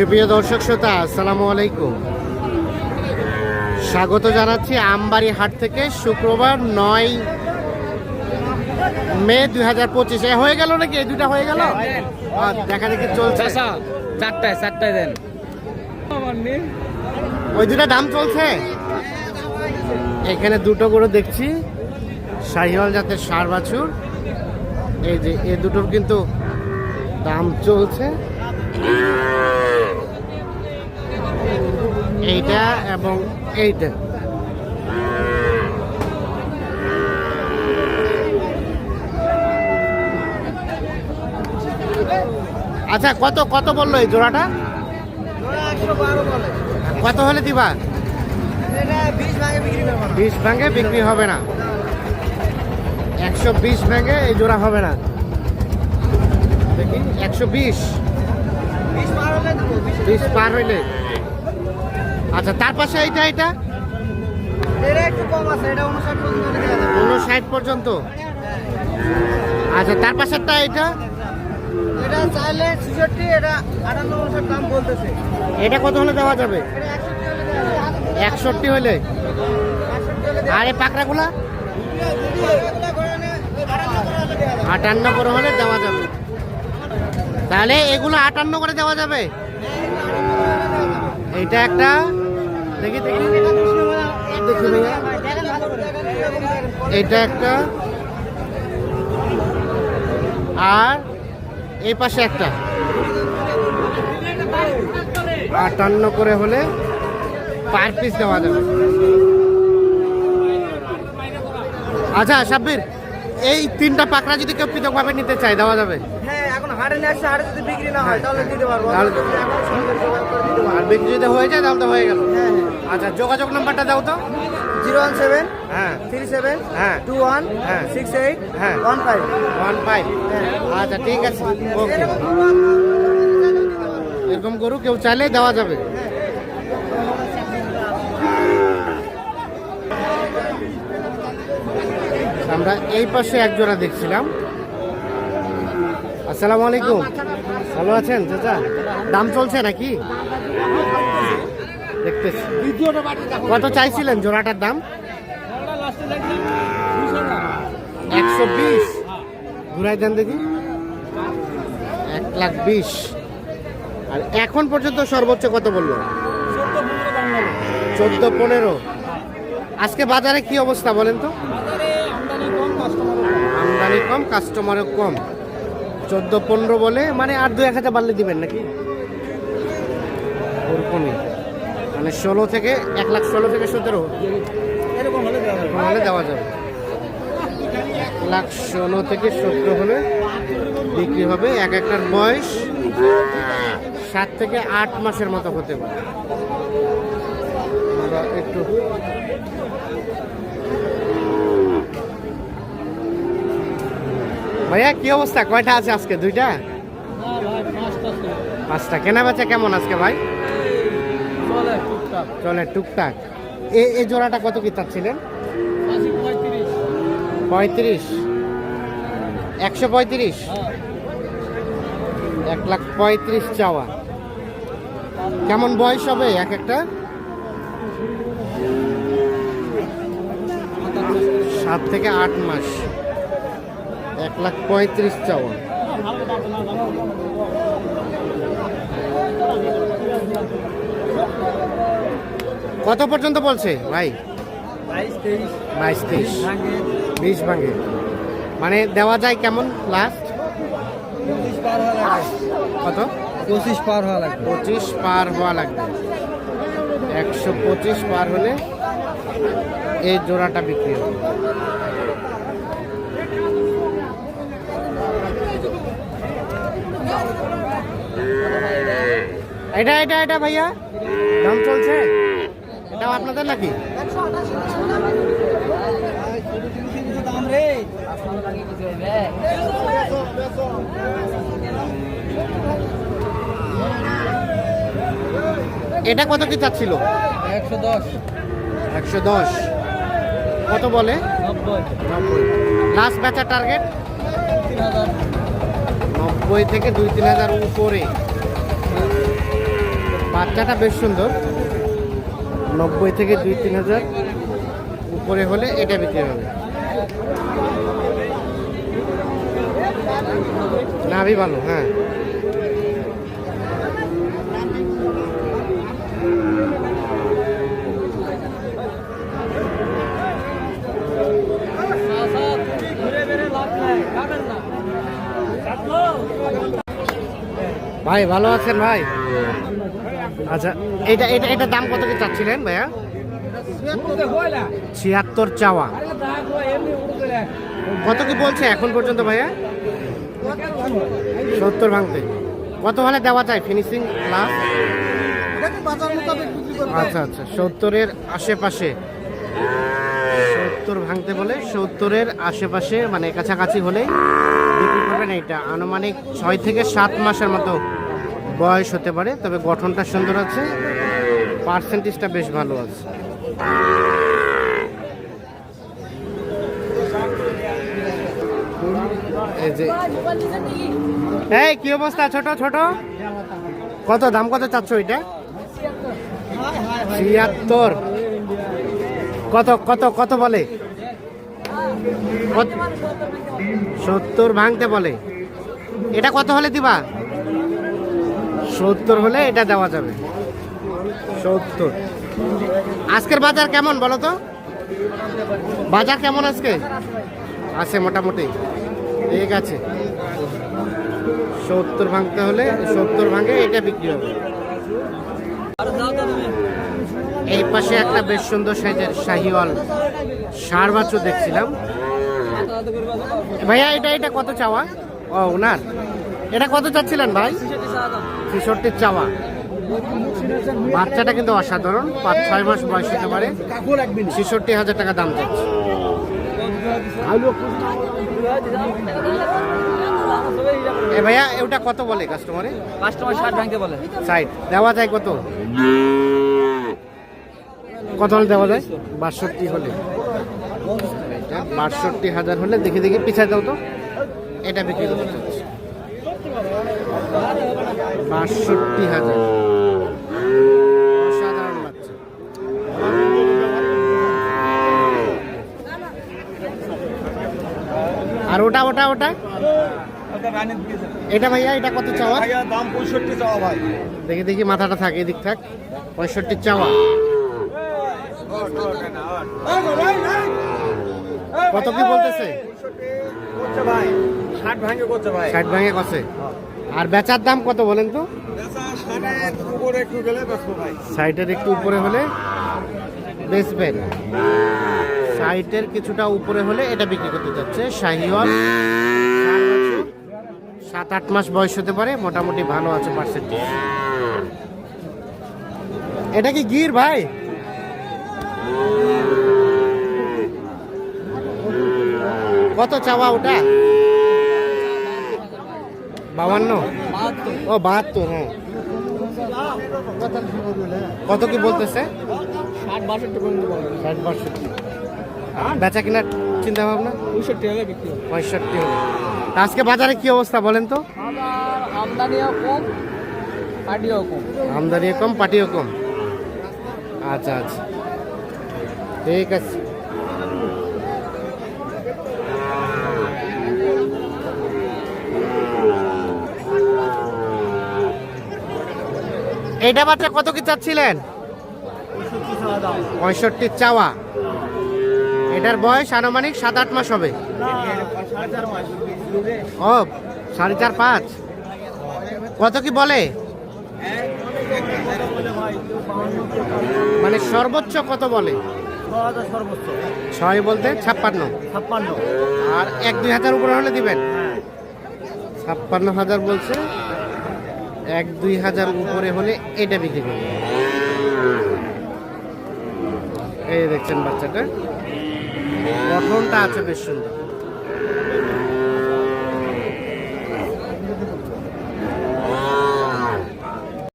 সুপ্রিয় দর্শক শ্রোতা, আসসালামু আলাইকুম। স্বাগত জানাচ্ছি আমবাড়ি হাট থেকে। শুক্রবার 9 মে 2025 হয়ে গেল নাকি? এই দুটা হয়ে গেল, দেখা দেখি চলছে। চারটায় দেন, ওই দুটা দাম চলছে। এখানে দুটো করে দেখছি শাহিওয়াল জাতের ষাঁড় বাছুর। এই যে এই দুটোর কিন্তু দাম চলছে, এইটা এবং এইটা। আচ্ছা, কত কত বললো এই জোড়াটা? কত হলে দিবা? 20 ভাঙে বিক্রি হবে না। 120 ভাঙে এই জোড়া হবে না। দেখি 120 পার হইলে। আচ্ছা, তার পাশে এইটা, এটা 59 পর্যন্ত। আচ্ছা, তার পাশেরটা এটা চাইলে 66, এটা 58 দাম বলতেছে। এটা কত হলে দেওয়া যাবে? 61 হলে। আর এই পাকড়াগুলা 58 করে হলে দেওয়া যাবে। তাহলে এগুলো 58 করে দেওয়া যাবে। এইটা একটা দেখি দেখি দেখি ভাইয়া, এইটা একটা, আর এই পাশে একটা। 58 করে হলে পার পিস দেওয়া যাবে। আচ্ছা সাব্বির, এই তিনটা পাকড়া যদি কেউ পৃথকভাবে নিতে চায় দেওয়া যাবে? হ্যাঁ, এখন হাটে নিয়ে আসছে, হাটে যদি বিক্রি না হয় তাহলে দিতে পারবো। আর বিক্রি যদি হয়ে যায় তাহলে তো হয়ে গেল। হ্যাঁ। আচ্ছা, যোগাযোগ নাম্বারটা দাও তো। 017 হ্যাঁ 37 হ্যাঁ 21 হ্যাঁ 68 হ্যাঁ 15। 15। আচ্ছা ঠিক আছে, ওকে। এরকম গরু কেউ চাইলে দেওয়া যাবে। আমরা এই পাশে এক জোড়া দেখছিলাম। আসসালামু আলাইকুম, ভালো আছেন চাচা? দাম চলছে নাকি? দেখতেছি। কত চাইছিলেন জোড়াটার দাম? 120। ঘুরাই দেন দেখি। 1,20,000। আর এখন পর্যন্ত সর্বোচ্চ কত বললো? 14-15। আজকে বাজারে কি অবস্থা বলেন তো? আমদানি কম, কাস্টমারও কম। 14-15 বলে, মানে আর 2-1 বাড়লে দিবেন নাকি? ওরকমই, মানে 16 থেকে 1,16,000 থেকে 17 এরকম হলে দেওয়া যাবে। 1,16,000 থেকে 17 হলে বিক্রি হবে। এক একটার বয়স 7 থেকে 8 মাসের মতো হতে পারে। আমরা একটু ভাইয়া, কি অবস্থা? কয়টা আছে আজকে? 2টা? 5টা। কেনা বেচা কেমন আজকে ভাই? চলে টুকটাক। এই জোড়াটা কত কি চাচ্ছিলেন? 35। 135। 1,35,000 চাওয়া। কেমন বয়স হবে এক একটা? 7 থেকে 8 মাস। 1,35,000 চাওয়া। কত পর্যন্ত বলছে ভাই? 22-23। 20 ভাঙে। মানে দেওয়া যায় কেমন লাস্ট? কত? 25 পার হওয়া লাগবে। 25 পার হওয়া লাগবে। 125 পার হলে এই জোড়াটা বিক্রি হবে। এটা এটা এটা ভাইয়া দাম চলছে? এটাও আপনাদের নাকি? এটা কত কি চাচ্ছিল? 110। 110। কত বলে? 90। লাস্ট বেচার টার্গেট? 3000। 90 থেকে 2-3 হাজার উপরে। বাচ্চাটা বেশ সুন্দর, 90 থেকে 2-3 হাজার উপরে হলে এটা বিক্রি হবে। নাভি ভালো, হ্যাঁ। ভাই ভালো আছেন ভাই? আচ্ছা, এটা দাম কত কি চাচ্ছিলেন ভাইয়া? 76 চাওয়া। কত কি বলছে এখন পর্যন্ত ভাইয়া? 70 ভাঙতে। কত হলে দেওয়া যায় ফিনিশিং লাস্ট? আচ্ছা আচ্ছা, 70-এর আশেপাশে, 70 ভাঙতে বলে 70-এর আশেপাশে, মানে কাছাকাছি হলেই বিক্রি করবেন। এইটা আনুমানিক 6 থেকে 7 মাসের মতো বয়স হতে পারে, তবে গঠনটা সুন্দর আছে, পার্সেন্টেজটা বেশ ভালো আছে। এই যে, এই কি অবস্থা ছোট ছোট? কত দাম, কত চাচ্ছ এটা? 76। কত কত কত বলে? 70 ভাঙতে বলে। এটা কত হলে দিবা? 70 হলে এটা দেওয়া যাবে। 70। আজকের বাজার কেমন বলো তো? বাজার কেমন আজকে? আছে মোটামুটি, ঠিক আছে। 70 ভাঙতে হলে 70 ভাঙে এটা বিক্রি হবে। এই পাশে একটা বেশ সুন্দর সাইজের শাহিওয়াল ষাঁড় বাছুর দেখছিলাম। ভাইয়া এটা কত চাওয়া? ও ওনার, এটা কত চাচ্ছিলেন ভাই? 66 চাওয়া। বাচ্চাটা কিন্তু অসাধারণ, 5-6 মাস বয়স হতে পারে। 66,000 টাকা দাম যাচ্ছে। এ ভাইয়া ওটা কত বলে কাস্টমারে? 60 ভাঙতে বলে। 60 দেওয়া যায় কত? কত হলে দেওয়া যায়? 62 হলে। 62,000 হলে দেখে দেখে পিছায় দাও তো, এটা বিক্রি করতে চাচ্ছি। 62,000। সাধারণ বাচ্চা। আর ওটা ওটা ওটা এটা ভাইয়া এটা কত চাওয়া? দাম 65 চাওয়া ভাই। দেখি দেখি মাথাটা থাকে, এদিক থাক। 65 চাওয়া। কত কি বলতেছে? 60 ভাঙে করছে ভাই। 60 ভাঙে কছে। আর বেচার দাম কত বলেন তো? 60-এর একটু উপরে হলে বেচবেন। 60-এর কিছুটা উপরে হলে এটা বিক্রি করতে যাচ্ছে। শাহিওয়াল 7-8 মাস বয়স হতে পারে, মোটামুটি ভালো আছে পার্সেন্টেজ। এটা কি গির ভাই? কত চাওয়া ওটা? 52? ও 72, হ্যাঁ। কত কি বলতেছে? 60-62। বেচা কিনার চিন্তা ভাবনা? 65 হলে। আজকে বাজারে কি অবস্থা বলেন তো? আমদানিও কম, পাটিও কম। আমদানিও কম, পাটিও কম। আচ্ছা আচ্ছা, ঠিক আছে। এইটা বাচ্চা কত কি চাচ্ছিলেন? 65 চাওয়া। এটার বয়স আনুমানিক 7-8 মাস হবে। ও 4.5-5। কত কি বলে? মানে সর্বোচ্চ কত বলে? 6 বলতে 56। আর 1-2 হাজার উপরে হলে দিবেন? 56,000 বলছে। 1-2 হাজার উপরে হলে এটা বিক্রি করবে। এই দেখছেন বাচ্চাটা, গঠনটা আছে বেশ সুন্দর।